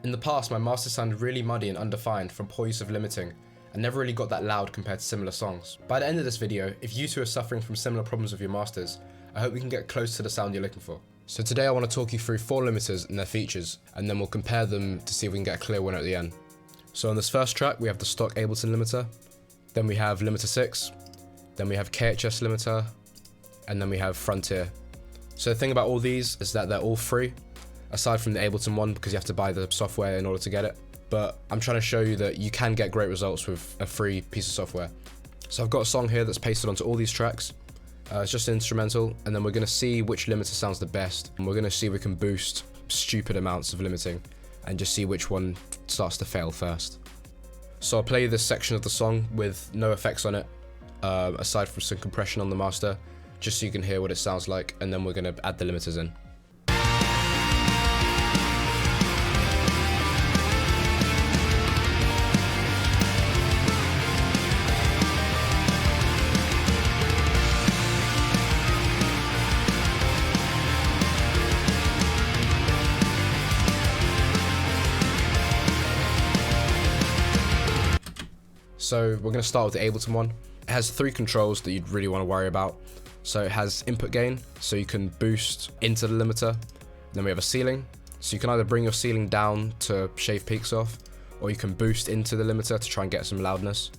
In the past, my master sounded really muddy and undefined from poor use of limiting, and never really got that loud compared to similar songs. By the end of this video, if you too are suffering from similar problems with your masters, I hope we can get close to the sound you're looking for. So today I want to talk you through 4 limiters and their features, and then we'll compare them to see if we can get a clear winner at the end. So on this first track, we have the stock Ableton limiter, then we have limiter 6, then we have KHS limiter, and then we have Frontier. So the thing about all these is that they're all free, aside from the Ableton one because you have to buy the software in order to get it. But I'm trying to show you that you can get great results with a free piece of software. So I've got a song here that's pasted onto all these tracks. It's just an instrumental, and then we're going to see which limiter sounds the best, and we're going to see if we can boost stupid amounts of limiting and just see which one starts to fail first. So I'll play this section of the song with no effects on it, aside from some compression on the master, just so you can hear what it sounds like, and then we're going to add the limiters in. So we're going to start with the Ableton one. It has 3 controls that you'd really want to worry about. So it has input gain, so you can boost into the limiter. Then we have a ceiling, so you can either bring your ceiling down to shave peaks off, or you can boost into the limiter to try and get some loudness.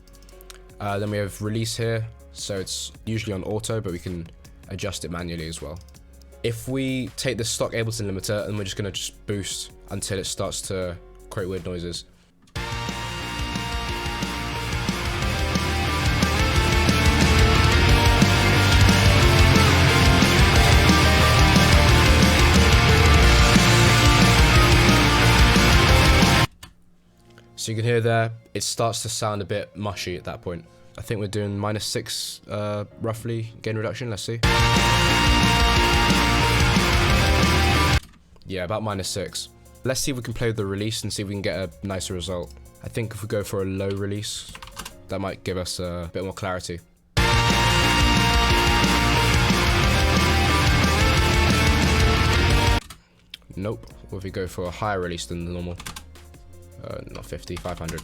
Then we have release here, so it's usually on auto, but we can adjust it manually as well. If we take the stock Ableton limiter and we're just going to just boost until it starts to create weird noises. So you can hear there, it starts to sound a bit mushy at that point. I think we're doing -6 roughly gain reduction, let's see. Yeah, about -6. Let's see if we can play with the release and see if we can get a nicer result. I think if we go for a low release, that might give us a bit more clarity. Nope, what if we go for a higher release than the normal? Not 50, 500.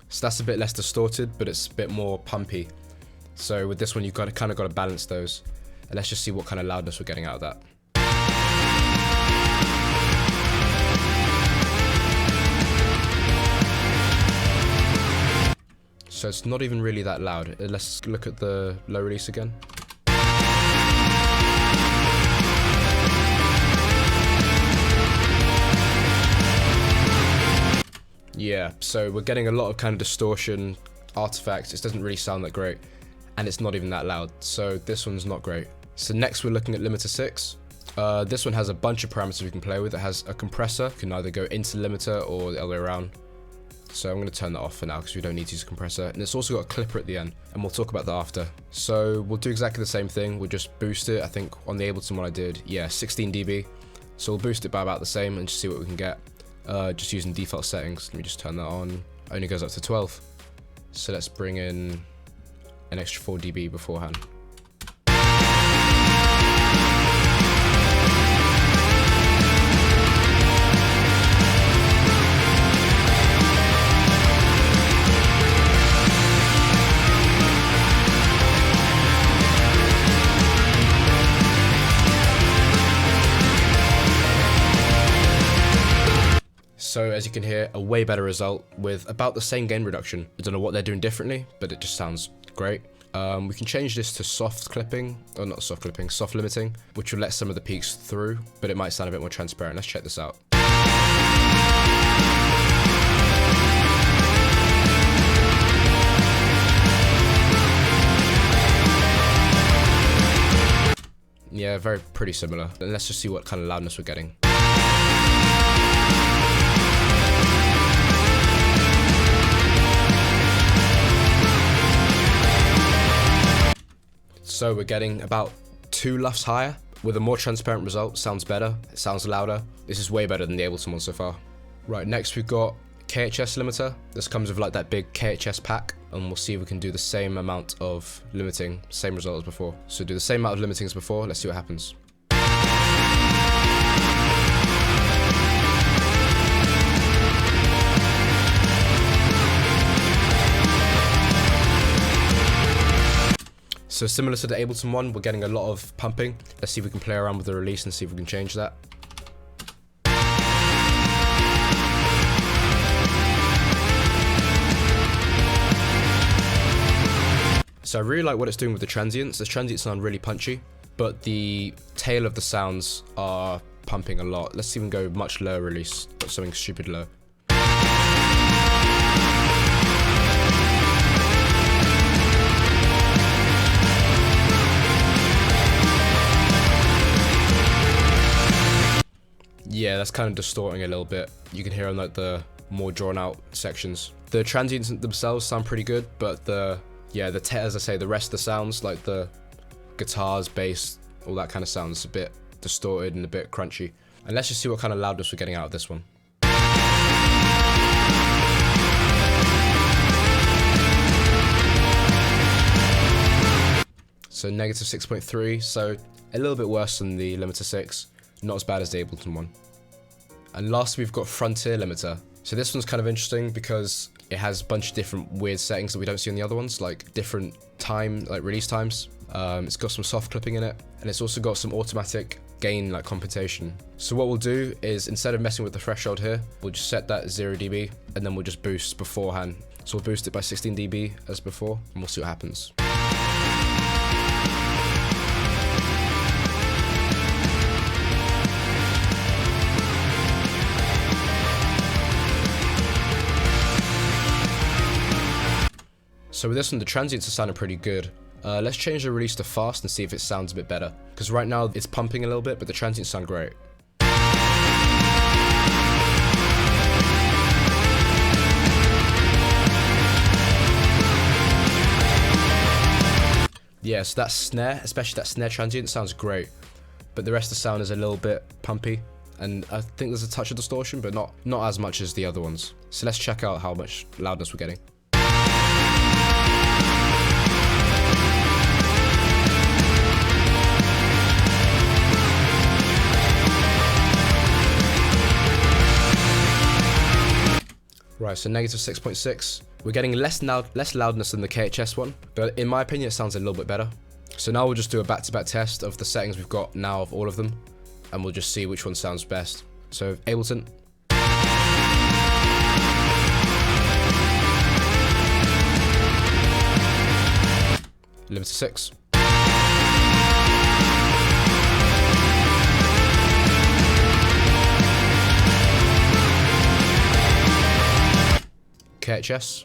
So that's a bit less distorted, but it's a bit more pumpy. So with this one, you've kind of got to balance those. And let's just see what kind of loudness we're getting out of that. So it's not even really that loud. Let's look at the low release again. Yeah, so we're getting a lot of kind of distortion, artifacts. It doesn't really sound that great, and it's not even that loud. So this one's not great. So next we're looking at limiter 6. This one has a bunch of parameters we can play with. It has a compressor. You can either go into the limiter or the other way around. So I'm going to turn that off for now because we don't need to use a compressor. And it's also got a clipper at the end, and we'll talk about that after. So we'll do exactly the same thing. We'll just boost it. I think on the Ableton one I did, 16 dB. So we'll boost it by about the same and just see what we can get. Just using default settings. Let me just turn that on. Only goes up to 12. So let's bring in an extra 4 dB beforehand. So as you can hear, a way better result with about the same gain reduction. I don't know what they're doing differently, but it just sounds great. We can change this to soft clipping, or not soft clipping, soft limiting, which will let some of the peaks through, but it might sound a bit more transparent. Let's check this out. Yeah, pretty similar. And let's just see what kind of loudness we're getting. So we're getting about 2 LUFS higher with a more transparent result. Sounds better, it sounds louder. This is way better than the Ableton one so far. Right, next we've got KHS limiter. This comes with like that big KHS pack, and we'll see if we can do the same amount of limiting, same result as before. So do the same amount of limiting as before, let's see what happens. So similar to the Ableton one, we're getting a lot of pumping. Let's see if we can play around with the release and see if we can change that. So I really like what it's doing with the transients. The transients sound really punchy, but the tail of the sounds are pumping a lot. Let's even go much lower release, something stupid low. Yeah, that's kind of distorting a little bit. You can hear on like the more drawn out sections. The transients themselves sound pretty good, but as I say, the rest of the sounds, like the guitars, bass, all that kind of sounds a bit distorted and a bit crunchy. And let's just see what kind of loudness we're getting out of this one. So negative 6.3, so a little bit worse than the limiter 6, not as bad as the Ableton one. And lastly, we've got Frontier limiter. So this one's kind of interesting because it has a bunch of different weird settings that we don't see on the other ones, like different time, like release times. It's got some soft clipping in it, and it's also got some automatic gain, like compensation. So what we'll do is, instead of messing with the threshold here, we'll just set that 0 dB, and then we'll just boost beforehand. So we'll boost it by 16 dB as before, and we'll see what happens. So with this one, the transients are sounding pretty good. Let's change the release to fast and see if it sounds a bit better. Because right now it's pumping a little bit, but the transients sound great. Yeah, so that snare, especially that snare transient, sounds great. But the rest of the sound is a little bit pumpy. And I think there's a touch of distortion, but not as much as the other ones. So let's check out how much loudness we're getting. Right, so negative 6.6. We're getting less loudness than the KHS one, but in my opinion, it sounds a little bit better. So now we'll just do a back-to-back test of the settings we've got now of all of them, and we'll just see which one sounds best. So Ableton. Limiter 6. KHS.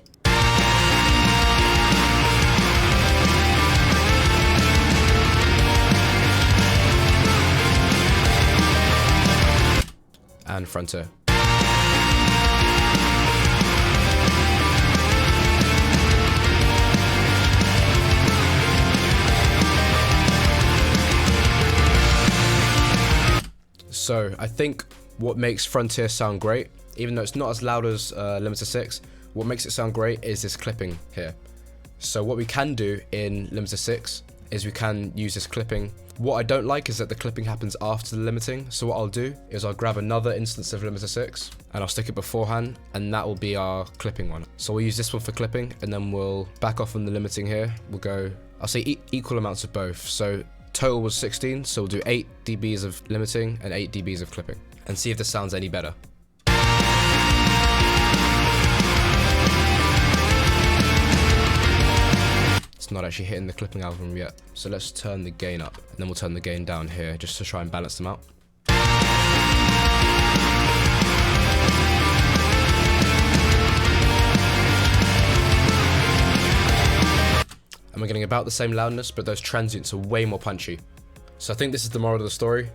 And Frontier. So I think what makes Frontier sound great, even though it's not as loud as Limiter 6, what makes it sound great is this clipping here. So what we can do in Limiter 6 is we can use this clipping. What I don't like is that the clipping happens after the limiting. So what I'll do is I'll grab another instance of Limiter 6 and I'll stick it beforehand, and that will be our clipping one. So we'll use this one for clipping, and then we'll back off on the limiting here. We'll go, I'll say equal amounts of both. So total was 16, so we'll do 8 dBs of limiting and 8 dBs of clipping, and see if this sounds any better. It's not actually hitting the clipping algorithm yet, so let's turn the gain up, and then we'll turn the gain down here just to try and balance them out. And we're getting about the same loudness, but those transients are way more punchy. So I think this is the moral of the story.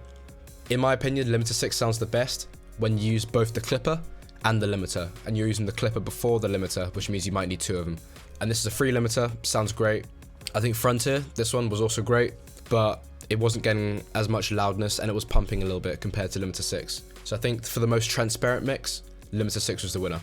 In my opinion, Limiter 6 sounds the best when you use both the clipper and the limiter, and you're using the clipper before the limiter, which means you might need 2 of them. And this is a free limiter, sounds great. I think Frontier, this one was also great, but it wasn't getting as much loudness and it was pumping a little bit compared to Limiter 6. So I think for the most transparent mix, Limiter 6 was the winner.